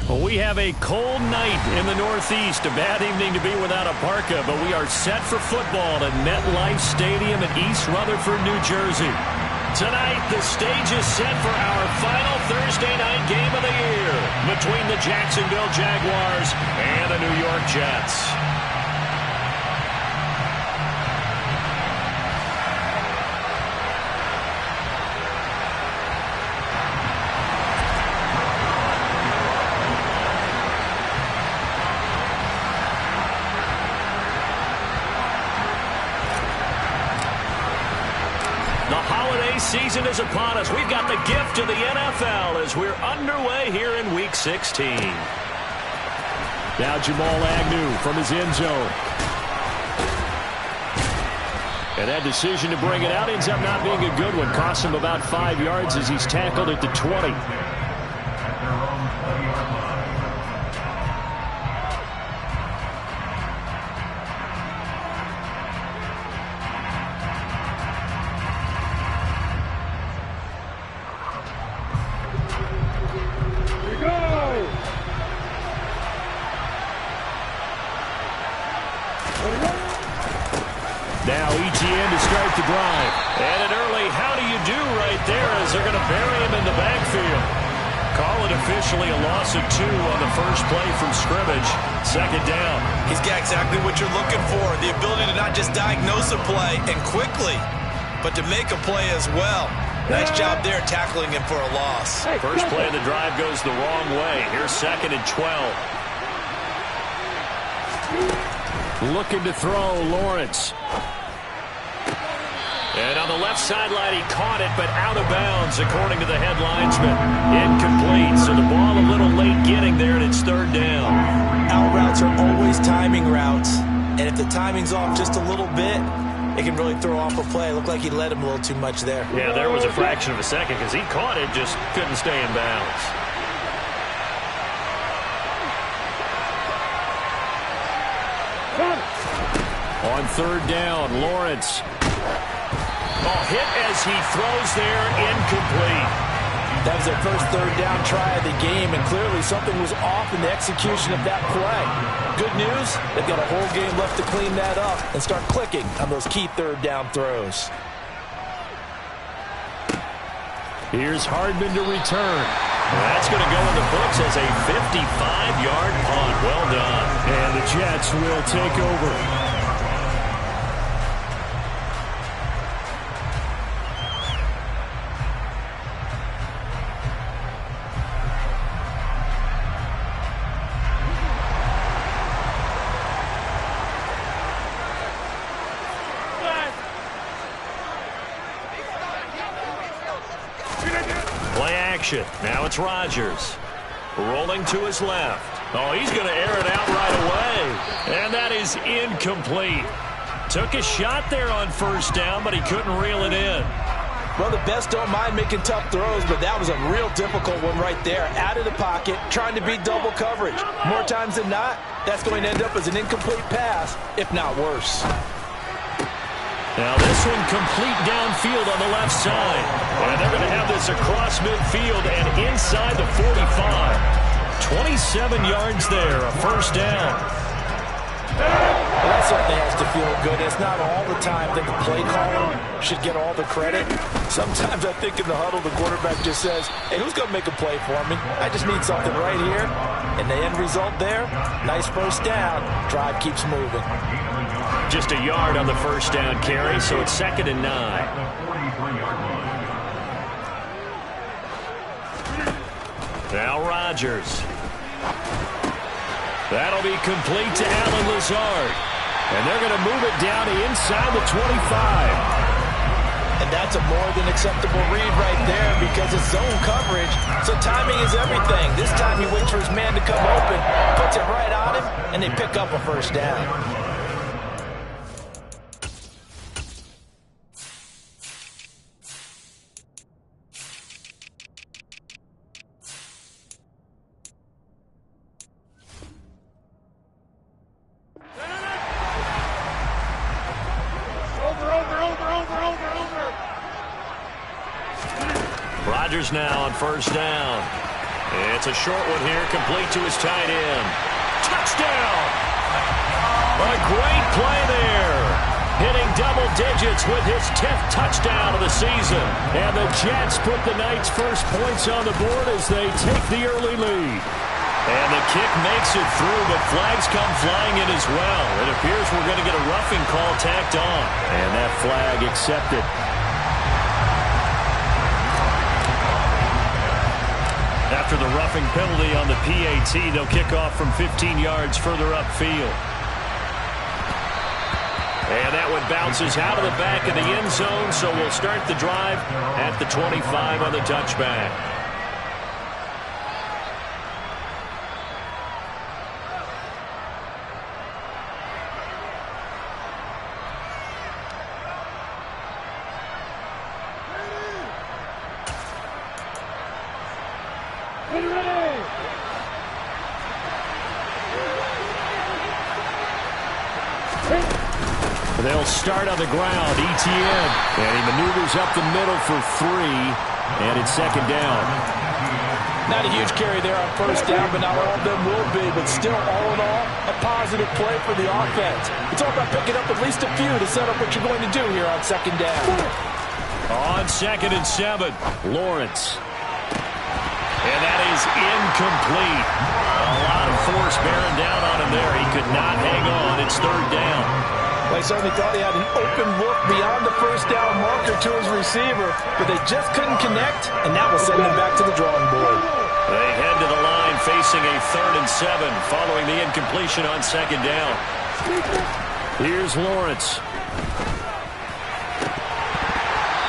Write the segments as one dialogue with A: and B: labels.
A: Well, we have a cold night in the Northeast. A bad evening to be without a parka, but we are set for football at MetLife Stadium in East Rutherford, New Jersey. Tonight, the stage is set for our final Thursday night game of the year between the Jacksonville Jaguars and the New York Jets. Season is upon us. We've got the gift of the NFL as we're underway here in Week 16. Now Jamal Agnew from his end zone. And that decision to bring it out ends up not being a good one. Costs him about 5 yards as he's tackled at the 20. Now ETN to start the drive. And an early how do you do right there as they're going to bury him in the backfield. Call it officially a loss of 2 on the first play from scrimmage. Second down.
B: He's got exactly what you're looking for. The ability to not just diagnose a play and quickly, but to make a play as well. Nice job there tackling him for a loss.
A: First play of the drive goes the wrong way. Here's 2nd and 12. Looking to throw, Lawrence. And on the left sideline, he caught it, but out of bounds, according to the head linesman. Incomplete, so the ball a little late getting there, and it's 3rd down.
B: Out routes are always timing routes, and if the timing's off just a little bit, it can really throw off a play. It looked like he led him a little too much there.
A: Yeah, there was a fraction of a second because he caught it, just couldn't stay in bounds. On 3rd down, Lawrence. Oh, hit as he throws there, incomplete.
C: That was their first 3rd down try of the game, and clearly something was off in the execution of that play. Good news, they've got a whole game left to clean that up and start clicking on those key 3rd down throws.
A: Here's Hardman to return. That's going to go in the books as a 55-yard punt. Well done. And the Jets will take over. Now it's Rodgers. Rolling to his left. Oh, he's going to air it out right away. And that is incomplete. Took a shot there on 1st down, but he couldn't reel it in.
C: Well, the best don't mind making tough throws, but that was a real difficult one right there. Out of the pocket, trying to beat double coverage. More times than not, that's going to end up as an incomplete pass, if not worse.
A: Now this one complete downfield on the left side. And they're going to have this across midfield and inside the 45. 27 yards there, a 1st down.
C: Well, that certainly has to feel good. It's not all the time that the play caller should get all the credit. Sometimes I think in the huddle, the quarterback just says, hey, who's going to make a play for me? I just need something right here. And the end result there, nice 1st down. Drive keeps moving.
A: Just a yard on the 1st down carry, so it's 2nd and 9. Now Rodgers. That'll be complete to Allen Lazard. And they're going to move it down to inside the 25.
C: And that's a more than acceptable read right there because it's zone coverage, so timing is everything. This time he waits for his man to come open, puts it right on him, and they pick up a 1st down. Rodgers now on 1st down.
A: It's a short one here, complete to his tight end. Touchdown! A great play there. Hitting double digits with his 10th touchdown of the season. And the Jets put the Knights' first points on the board as they take the early lead. And the kick makes it through, but flags come flying in as well. It appears we're going to get a roughing call tacked on. And that flag accepted. After the roughing penalty on the PAT, they'll kick off from 15 yards further upfield. And that one bounces out of the back of the end zone, so we'll start the drive at the 25 on the touchback. They'll start on the ground. ETN. And he maneuvers up the middle for 3. And it's second down.
C: Not a huge carry there on first down, but not all of them will be. But still, all in all, a positive play for the offense. It's all about picking up at least a few to set up what you're going to do here on second down.
A: On 2nd and 7, Lawrence. And that is incomplete. A lot of force bearing down on him there. He could not hang on. It's third down.
C: They certainly thought he had an open look beyond the first down marker to his receiver, but they just couldn't connect, and that will send them back to the drawing board.
A: They head to the line facing a 3rd and 7 following the incompletion on second down. Here's Lawrence.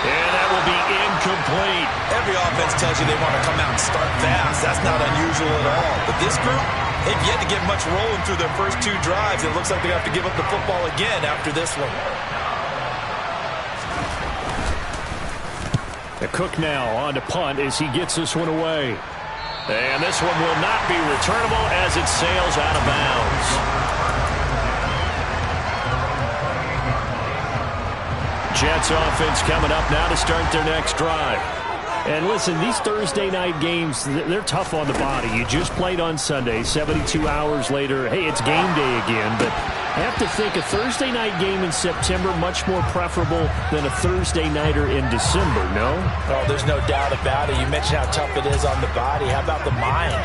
A: And that will be incomplete.
B: Every offense tells you they want to come out and start fast. That's not unusual at all. But this group, they've yet to get much rolling through their first 2 drives. It looks like they have to give up the football again after this one.
A: The Cook now on to punt as he gets this one away. And this one will not be returnable as it sails out of bounds. Jets offense coming up now to start their next drive. And listen, these Thursday night games, they're tough on the body. You just played on Sunday, 72 hours later. Hey, it's game day again. But I have to think a Thursday night game in September much more preferable than a Thursday nighter in December, no?
C: Oh, there's no doubt about it. You mentioned how tough it is on the body. How about the mind?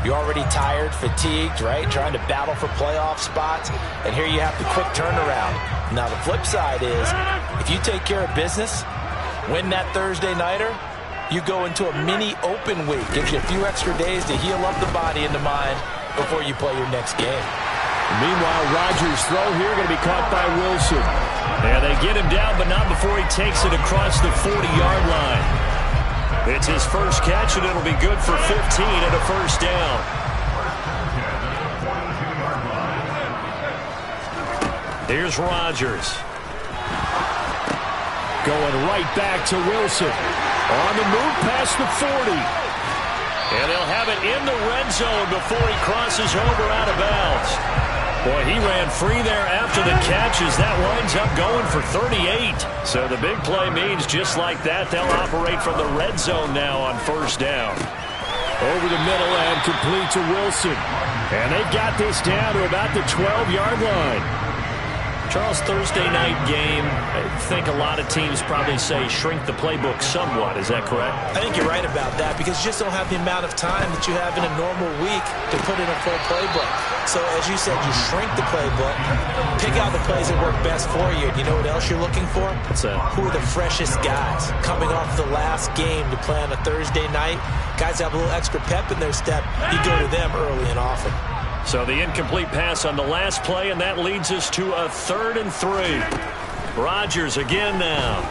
C: You're already tired, fatigued, right? Trying to battle for playoff spots. And here you have the quick turnaround. Now, the flip side is, if you take care of business, win that Thursday nighter, you go into a mini open week. Gives you a few extra days to heal up the body and the mind before you play your next game.
A: Meanwhile, Rodgers' throw here going to be caught by Wilson. And they get him down, but not before he takes it across the 40-yard line. It's his first catch, and it'll be good for 15 and a first down. Here's Rodgers. Going right back to Wilson. On the move past the 40. And they'll have it in the red zone before he crosses over out of bounds. Boy, he ran free there after the catch as that winds up going for 38. So the big play means just like that, they'll operate from the red zone now on first down. Over the middle and complete to Wilson. And they've got this down to about the 12-yard line. Charles, Thursday night game, I think a lot of teams probably say shrink the playbook somewhat. Is that correct?
C: I think you're right about that because you just don't have the amount of time that you have in a normal week to put in a full playbook. So, as you said, you shrink the playbook, pick out the plays that work best for you. And you know what else you're looking for?
A: What's that?
C: Who are the freshest guys coming off the last game to play on a Thursday night? Guys have a little extra pep in their step. You go to them early and often.
A: So the incomplete pass on the last play, and that leads us to a 3rd and 3. Rodgers again now.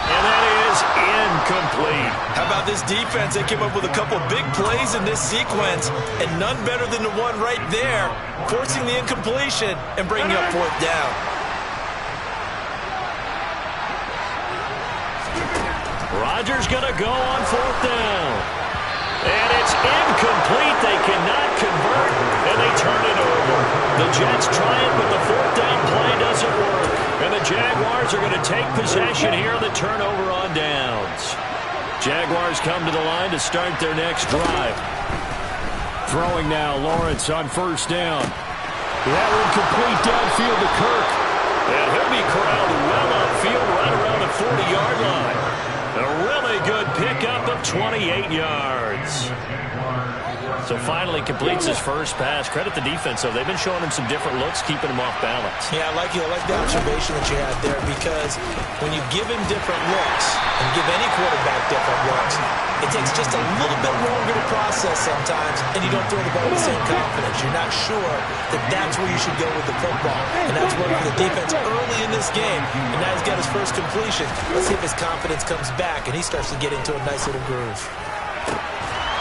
A: And that is incomplete.
B: How about this defense? They came up with a couple big plays in this sequence, and none better than the one right there, forcing the incompletion and bringing up 4th down.
A: Rodgers going to go on 4th down. And it's incomplete. They cannot convert, and they turn it over. The Jets try it, but the 4th down play doesn't work. And the Jaguars are going to take possession here on the turnover on downs. Jaguars come to the line to start their next drive. Throwing now, Lawrence on first down. That one complete downfield to Kirk. And he'll be corralled well upfield right around the 40-yard line. A really good pickup of 28 yards. So finally completes his first pass. Credit the defense, though. They've been showing him some different looks, keeping him off balance.
C: Yeah, I like the observation that you had there, because when you give him different looks and give any quarterback different looks, it takes just a little bit longer to process sometimes, and you don't throw the ball with the same confidence. You're not sure that that's where you should go with the football. And that's working for the defense early in this game, and now he's got his first completion. Let's see if his confidence comes back, and he starts to get into a nice little groove.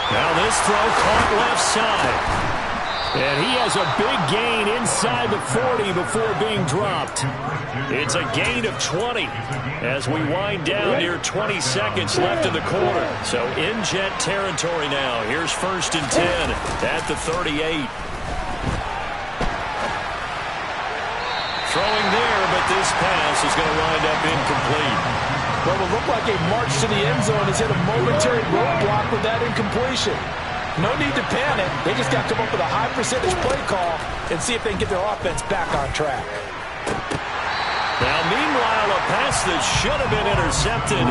A: Now this throw caught left side. And he has a big gain inside the 40 before being dropped. It's a gain of 20 as we wind down near 20 seconds left in the quarter. So in Jet territory now. Here's 1st and 10 at the 38. Throwing there, but this pass is going to wind up incomplete.
C: Well, it looked like a march to the end zone has hit a momentary roadblock with that incompletion. No need to panic. They just got to come up with a high percentage play call and see if they can get their offense back on track.
A: Now, meanwhile, a pass that should have been intercepted,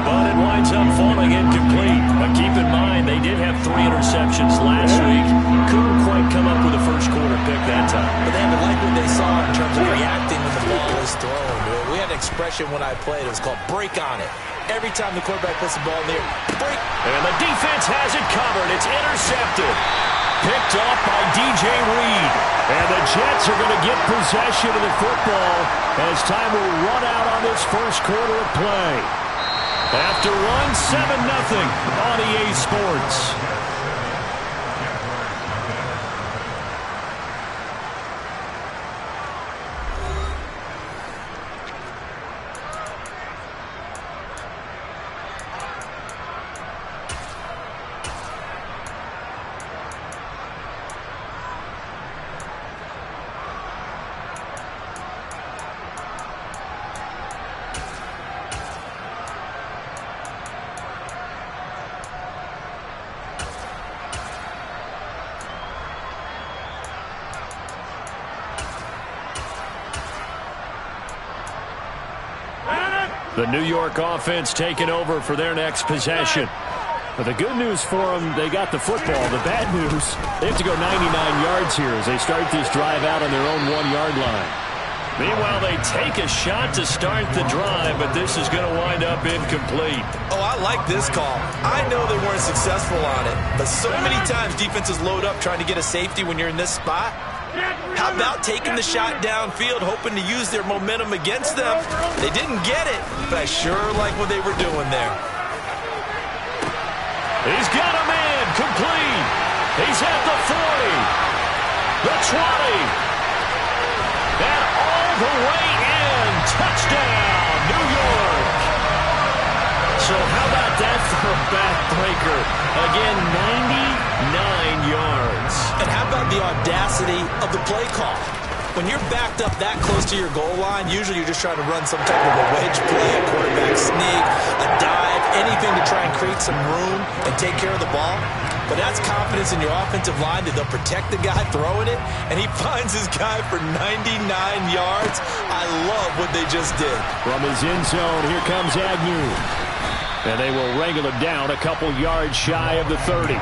A: but it winds up falling incomplete. But keep in mind, they did have 3 interceptions last week. Couldn't quite come up with a first quarter pick that time.
C: But they haven't liked what they saw in terms of reacting when the ball was thrown. We had an expression when I played. It was called break on it. Every time the quarterback puts the ball in the air, break.
A: And the defense has it covered. It's intercepted. Picked off by DJ Reed. And the Jets are going to get possession of the football as time will run out on this first quarter of play. After one, 7-0 on EA Sports. The New York offense taking over for their next possession. But the good news for them, they got the football. The bad news, they have to go 99 yards here as they start this drive out on their own 1-yard line. Meanwhile, they take a shot to start the drive, but this is going to wind up incomplete.
B: Oh, I like this call. I know they weren't successful on it, but so many times defenses load up trying to get a safety when you're in this spot. How about taking the shot downfield, hoping to use their momentum against them? They didn't get it, but I sure like what they were doing there.
A: He's got a man, complete. He's at the 40, the 20, and all the way in. Touchdown, New York. So how about that for a backbreaker? Again, 99 yards.
C: And how about the audacity of the play call? When you're backed up that close to your goal line, usually you're just trying to run some type of a wedge play, a quarterback sneak, a dive, anything to try and create some room and take care of the ball. But that's confidence in your offensive line that they'll protect the guy throwing it, and he finds his guy for 99 yards. I love what they just did.
A: From his end zone, here comes Agnew. And they will wrangle him down a couple yards shy of the 30.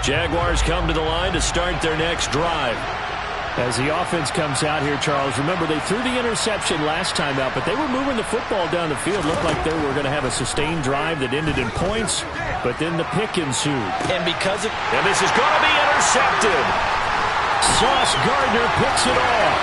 A: Jaguars come to the line to start their next drive. As the offense comes out here, Charles, remember they threw the interception last time out, but they were moving the football down the field. Looked like they were going to have a sustained drive that ended in points, but then the pick ensued.
C: And because of...
A: And this is going to be intercepted. Sauce Gardner picks it off.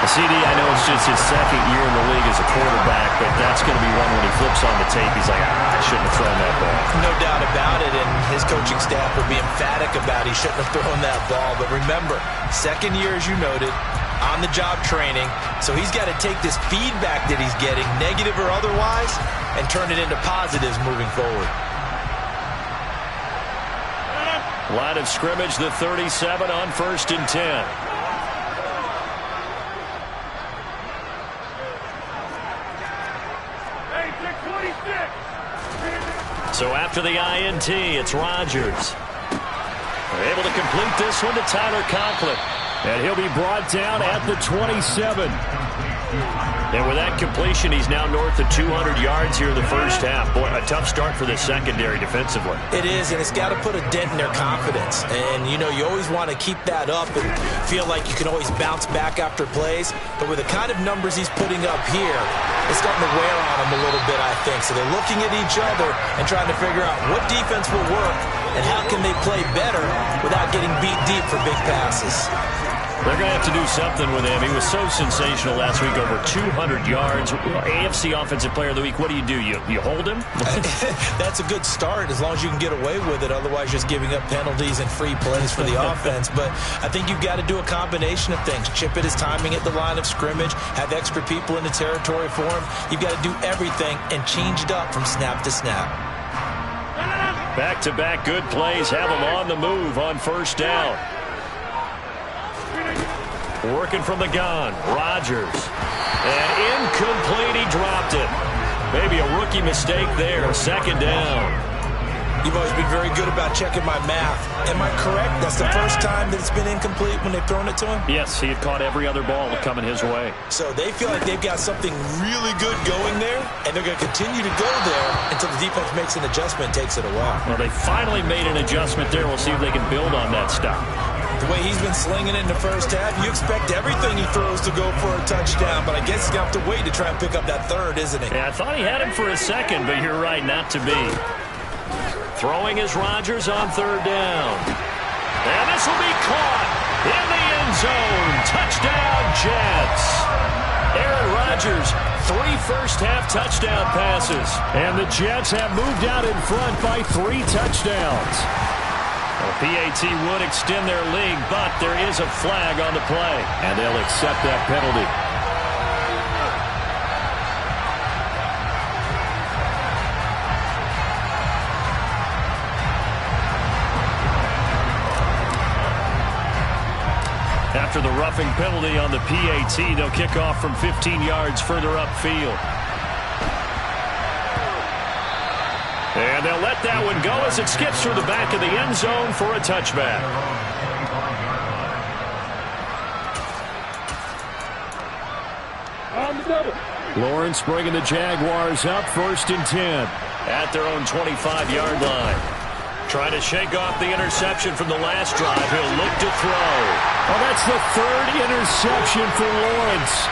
A: CD, I know it's just his second year in the league as a quarterback, but that's going to be one when he flips on the tape. He's like, I shouldn't have thrown that ball.
C: No doubt about it, and his coaching staff will be emphatic about he shouldn't have thrown that ball. But remember, second year, as you noted, on-the-job training, so he's got to take this feedback that he's getting, negative or otherwise, and turn it into positives moving forward.
A: Line of scrimmage, the 37 on 1st and 10. So after the INT, it's Rodgers. They're able to complete this one to Tyler Conklin. And he'll be brought down at the 27. And with that completion, he's now north of 200 yards here in the first half. Boy, a tough start for the secondary defensively.
B: It is, and it's got to put a dent in their confidence. And, you know, you always want to keep that up and feel like you can always bounce back after plays. But with the kind of numbers he's putting up here, it's starting to wear on them a little bit, I think. So they're looking at each other and trying to figure out what defense will work and how can they play better without getting beat deep for big passes.
A: They're going to have to do something with him. He was so sensational last week, over 200 yards. AFC Offensive Player of the Week, what do? You hold him?
B: That's a good start as long as you can get away with it. Otherwise, just giving up penalties and free plays for the offense. But I think you've got to do a combination of things. Chip it his timing at the line of scrimmage, have extra people in the territory for him. You've got to do everything and change it up from snap to snap.
A: Back-to-back good plays have him on the move on 1st down. Working from the gun, Rodgers. And incomplete, he dropped it. Maybe a rookie mistake there, 2nd down.
B: You've always been very good about checking my math. Am I correct? That's the first time that it's been incomplete when they've thrown it to him?
A: Yes, he had caught every other ball coming his way.
B: So they feel like they've got something really good going there, and they're going to continue to go there until the defense makes an adjustment and takes it away.
A: Well, they finally made an adjustment there. We'll see if they can build on that stop.
B: The way he's been slinging it in the first half, you expect everything he throws to go for a touchdown, but I guess he's going to have to wait to try and pick up that third, isn't he?
A: Yeah, I thought he had him for a second, but you're right, not to be. Throwing is Rodgers on 3rd down. And this will be caught in the end zone. Touchdown, Jets. Aaron Rodgers, 3 first-half touchdown passes. And the Jets have moved out in front by 3 touchdowns. Well, PAT would extend their lead, but there is a flag on the play. And they'll accept that penalty. After the roughing penalty on the PAT, they'll kick off from 15 yards further upfield. And they'll let that one go as it skips through the back of the end zone for a touchback. Lawrence bringing the Jaguars up 1st and 10 at their own 25-yard line. Trying to shake off the interception from the last drive. He'll look to throw. Oh, that's the 3rd interception for Lawrence.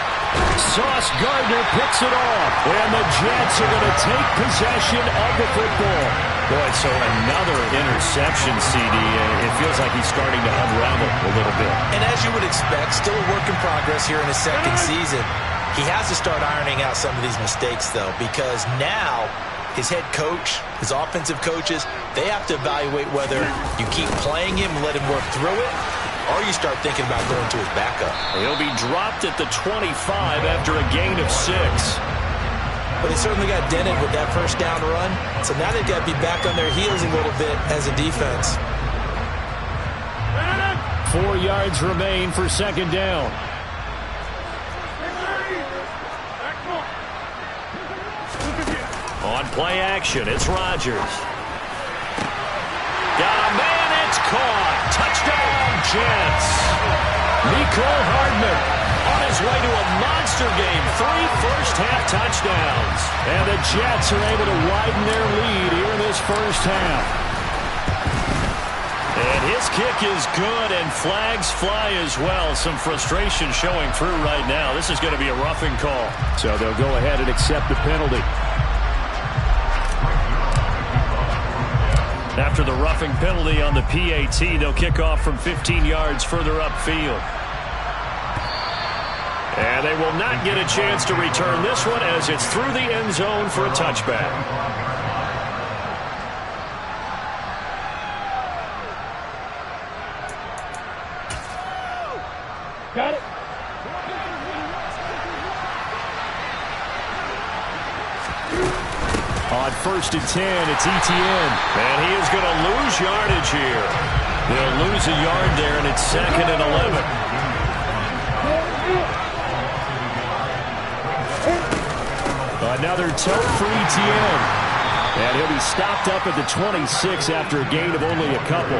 A: Sauce Gardner picks it off. And the Jets are going to take possession of the football. Boy, so another interception, CD. It feels like he's starting to unravel a little bit.
B: And as you would expect, still a work in progress here in his 2nd season. He has to start ironing out some of these mistakes, though, because now his head coach, his offensive coaches, they have to evaluate whether you keep playing him and let him work through it, or you start thinking about going to his backup.
A: He'll be dropped at the 25 after a gain of 6.
B: But they certainly got dented with that first down run, so now they've got to be back on their heels a little bit as a defense.
A: 4 yards remain for 2nd down. On play action, it's Rodgers. Got a man, it's caught. Touchdown, Jets. Nicole Hardman on his way to a monster game. 3 first-half touchdowns. And the Jets are able to widen their lead here in this first half. And his kick is good, and flags fly as well. Some frustration showing through right now. This is going to be a roughing call. So they'll go ahead and accept the penalty. After the roughing penalty on the PAT, they'll kick off from 15 yards further upfield. And they will not get a chance to return this one as it's through the end zone for a touchback.
D: Got it.
A: On On 1st and 10, it's Etienne. And he is going to lose yardage here. They'll lose a yard there, and it's 2nd and 11. Another tote for Etienne. And he'll be stopped up at the 26 after a gain of only a couple.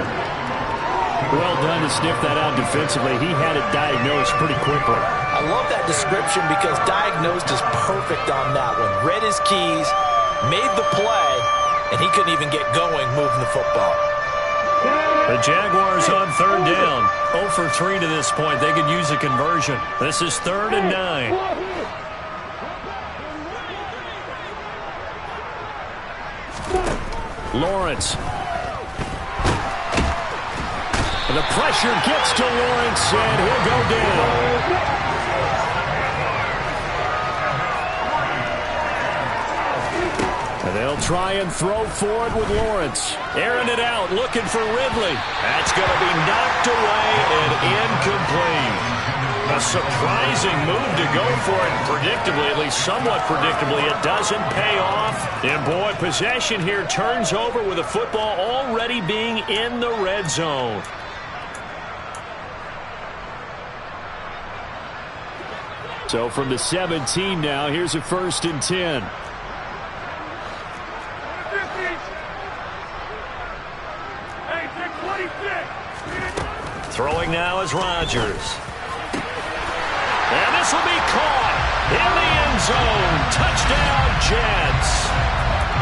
A: Well done to sniff that out defensively. He had it diagnosed pretty quickly.
C: I love that description because diagnosed is perfect on that one. Read his keys, made the play, and he couldn't even get going moving the football.
A: The Jaguars on 3rd down. 0 for 3 to this point. They could use a conversion. This is 3rd and 9. Lawrence. And the pressure gets to Lawrence, and he'll go down. And they'll try and throw for it with Lawrence. Airing it out, looking for Ridley. That's going to be knocked away and incomplete. A surprising move to go for it, predictably, at least somewhat predictably. It doesn't pay off. And boy, possession here turns over with the football already being in the red zone. So from the 17 now, here's a 1st and 10. Throwing now is Rodgers. And this will be caught in the end zone. Touchdown, Jets.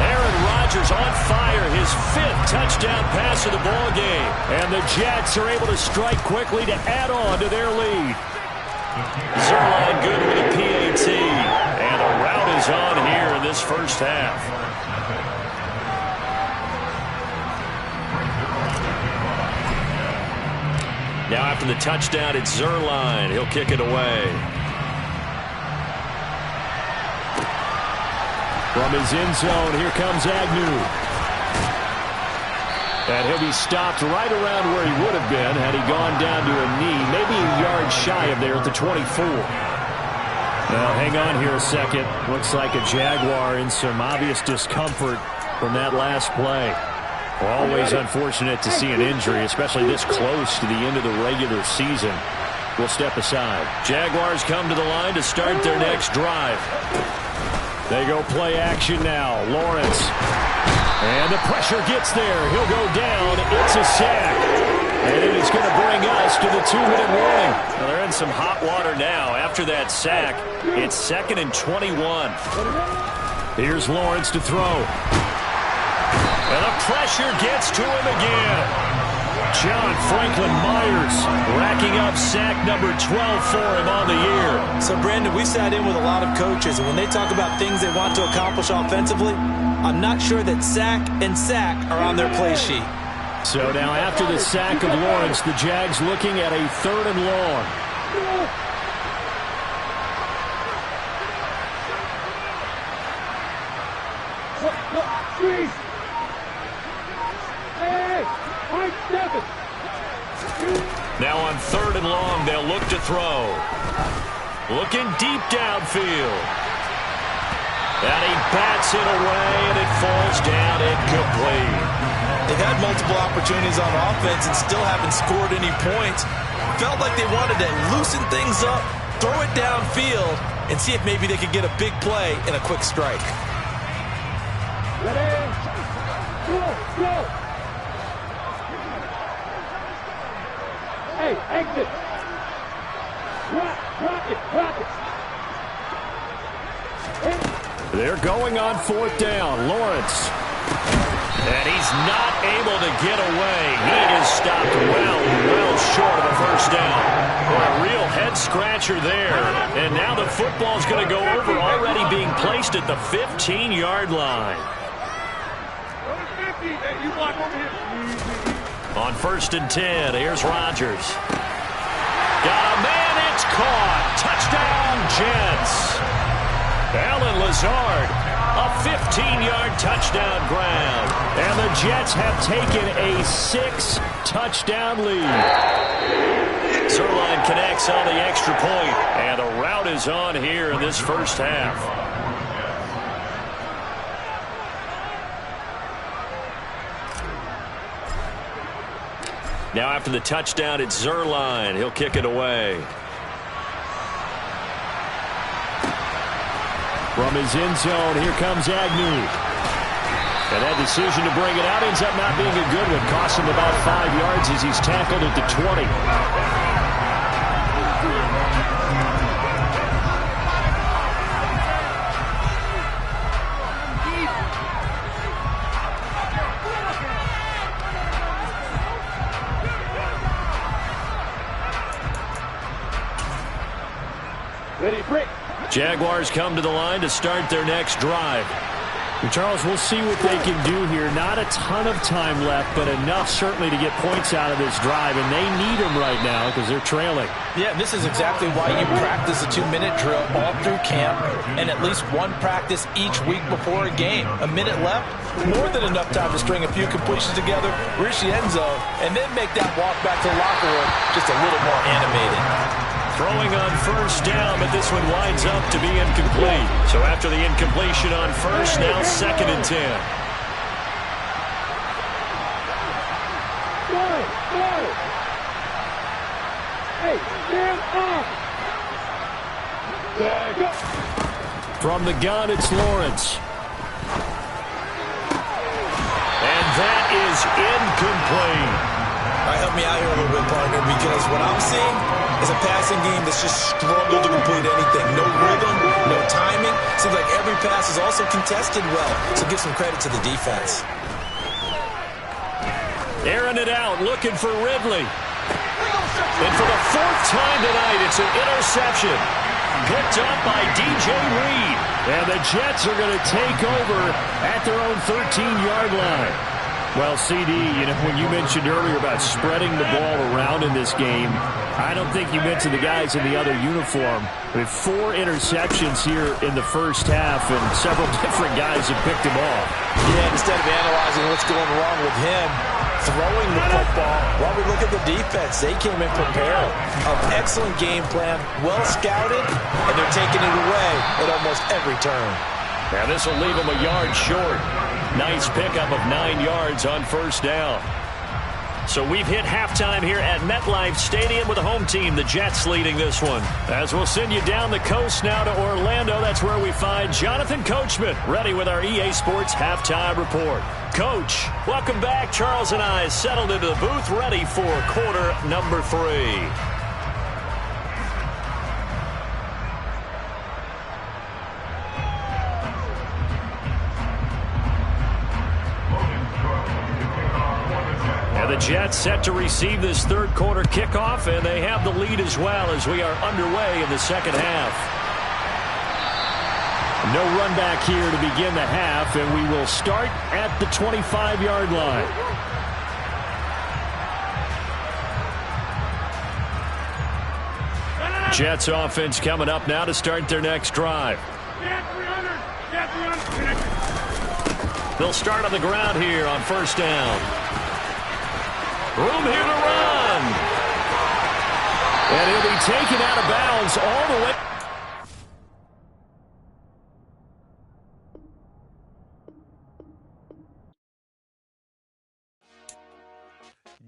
A: Aaron Rodgers on fire, his 5th touchdown pass of the ball game. And the Jets are able to strike quickly to add on to their lead. Zerline good with a PAT. And a rout is on here in this first half. Now after the touchdown, it's Zerline. He'll kick it away. From his end zone, here comes Agnew. And he'll be stopped right around where he would have been had he gone down to a knee, maybe a yard shy of there at the 24. Now, hang on here a second. Looks like a Jaguar in some obvious discomfort from that last play. Always unfortunate to see an injury, especially this close to the end of the regular season. We'll step aside. Jaguars come to the line to start their next drive. They go play action now. Lawrence. And the pressure gets there. He'll go down. It's a sack. And it is going to bring us to the 2-minute warning. Well, they're in some hot water now. After that sack, it's 2nd and 21. Here's Lawrence to throw. And the pressure gets to him again. John Franklin Myers racking up sack number 12 for him on the year.
B: So, Brandon, we sat in with a lot of coaches, and when they talk about things they want to accomplish offensively, I'm not sure that sack and sack are on their play sheet.
A: So now after the sack of Lawrence, the Jags looking at a 3rd and long. Now on 3rd and long, they'll look to throw. Looking deep downfield. And he bats it away, and it falls down incomplete.
B: They've had multiple opportunities on offense and still haven't scored any points. Felt like they wanted to loosen things up, throw it downfield, and see if maybe they could get a big play in a quick strike.
D: Ready? Go, go. Hey, exit. Rock it.
A: They're going on 4th down. Lawrence. And he's not able to get away. He is stopped well short of a first down. Boy, a real head-scratcher there. And now the football's going to go over, already being placed at the 15-yard line. On 1st and 10, here's Rodgers. Got a man, it's caught. Touchdown, Jets. Alan Lazard, a 15-yard touchdown grab. And the Jets have taken a 6-touchdown lead. Zerline connects on the extra point, and a rout is on here in this first half. Now after the touchdown, it's Zerline. He'll kick it away. From his end zone, here comes Agnew. And that decision to bring it out ends up not being a good one. Costs him about 5 yards as he's tackled at the 20. Jaguars come to the line to start their next drive.
E: And Charles, we'll see what they can do here. Not a ton of time left, but enough certainly to get points out of this drive, and they need them right now because they're trailing.
C: Yeah, this is exactly why you practice a 2-minute drill all through camp and at least one practice each week before a game. A minute left, more than enough time to string a few completions together, reach the end zone, and then make that walk back to the locker room just a little more animated.
A: Throwing on first down, but this one winds up to be incomplete. So after the incompletion on first, now 2nd and 10. From the gun, it's Lawrence. And that is incomplete.
B: All right, help me out here a little bit, partner, because what I'm seeing is a passing game that's just struggled to complete anything. No rhythm, no timing. Seems like every pass is also contested well, so give some credit to the defense.
A: Airing it out, looking for Ridley. And for the 4th time tonight, it's an interception. Picked up by DJ Reed.
E: And the Jets are going to take over at their own 13-yard line. Well, CD, you know, when you mentioned earlier about spreading the ball around in this game, I don't think you mentioned the guys in the other uniform. With 4 interceptions here in the first half, and several different guys have picked him off.
C: Yeah, instead of analyzing what's going wrong with him, throwing the football, while we look at the defense, they came in prepared. An excellent game plan, well scouted, and they're taking it away at almost every turn.
A: Now this will leave them a yard short. Nice pickup of 9 yards on first down. So we've hit halftime here at MetLife Stadium with the home team, the Jets, leading this one. As we'll send you down the coast now to Orlando, that's where we find Jonathan Coachman, ready with our EA Sports halftime report. Coach, welcome back. Charles and I settled into the booth, ready for quarter number 3. The Jets set to receive this third quarter kickoff, and they have the lead as well as we are underway in the second half. No run back here to begin the half, and we will start at the 25-yard line. Jets offense coming up now to start their next drive. They'll start on the ground here on first down. Room here to run. And he'll be taken out of bounds all the way.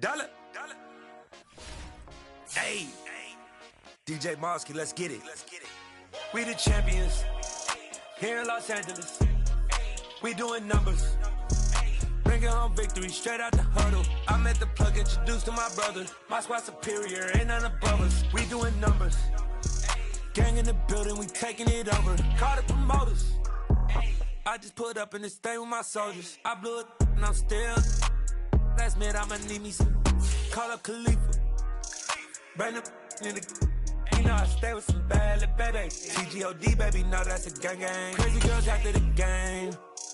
F: Dollar. Hey. DJ Mosky, let's get it. We the champions here in Los Angeles. We doing numbers. Bringing home victory straight out the huddle. I'm at the plug, introduced to my brother. My squad superior, ain't none above us. We doing numbers. Gang in the building, we taking it over. Call the promoters. I just put up in this thing with my soldiers. I blew it and I'm still. Last minute, I'ma need me some. Call up Khalifa. Bring the in the. You know I stay with some bad little baby. TGOD, baby, no, that's a gang gang. Crazy girls after the game.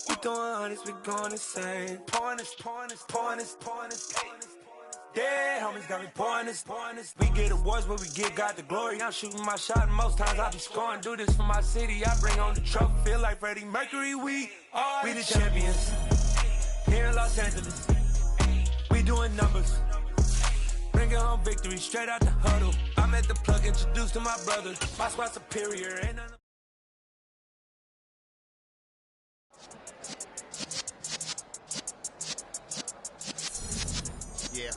F: We throwing hundreds, we going insane. Pouring this. Dead homies got me pouring this. We get awards, but we give God the glory. I'm shooting my shot, and most times I be scoring. Do this for my city, I bring on the trophy. Feel like Freddie Mercury, we the champions. Here in Los Angeles, we doing numbers. Bringing home victory straight out the huddle. I'm at the plug, introduced to my brother. My squad superior, ain't none.
G: Yeah.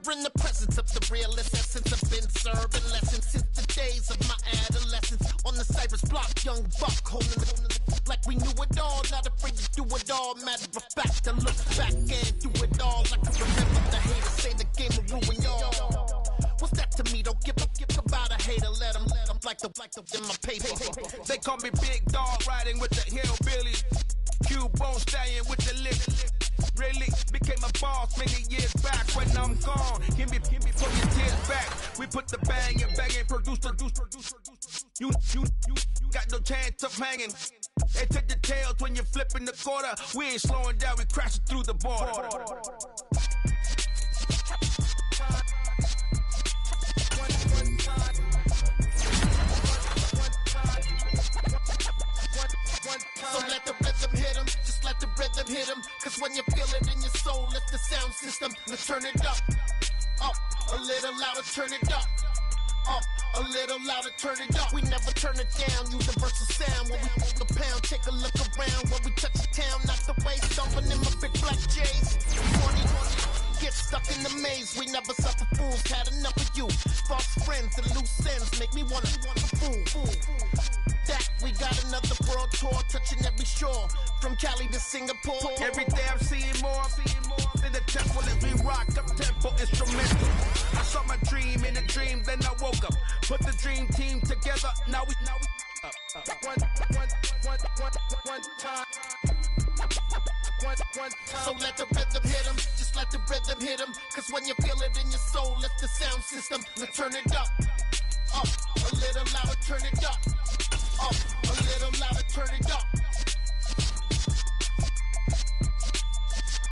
G: You're in the presence of the realest essence. I've been serving lessons since the days of my adolescence. On the Cypress block, young buck holding the like we knew it all. Not afraid to do it all. Matter of fact, I look back and do it all. I can remember the haters say the game will ruin y'all. What's that to me? Don't give about a hater. Let them like the in my paper.
F: They call me Big Dog, riding with the hillbillies. Cube-bone stallion with the lip. Really became a boss many years back. When I'm gone, give me from your tears back. We put the bang and produce. You got no chance of hanging. They take the tails when you're flipping the quarter. We ain't slowing down, we crashing through the border.
G: So let the rhythm hit him, just let the rhythm hit him. Cause when you feel it in your soul, lift the sound system. Now turn it up, a little louder, turn it up. A little louder, turn it up. We never turn it down, universal sound. When we hold the pound, take a look around. When we touch the town, not the way, stomping in my big black J's. 20, get stuck in the maze. We never suffer fools, had enough of you. False friends and loose ends make me wanna fool. That we got another world tour, touching every shore, from Cali to Singapore.
F: Every day I'm seeing more in the temple as we rock up tempo instrumental. I saw my dream in a dream, then I woke up. Put the dream team together, now we one time.
G: So let the rhythm hit him, just let the rhythm hit him. Cause when you feel it in your soul, lift the sound system. Now turn it up, a little louder, turn it up.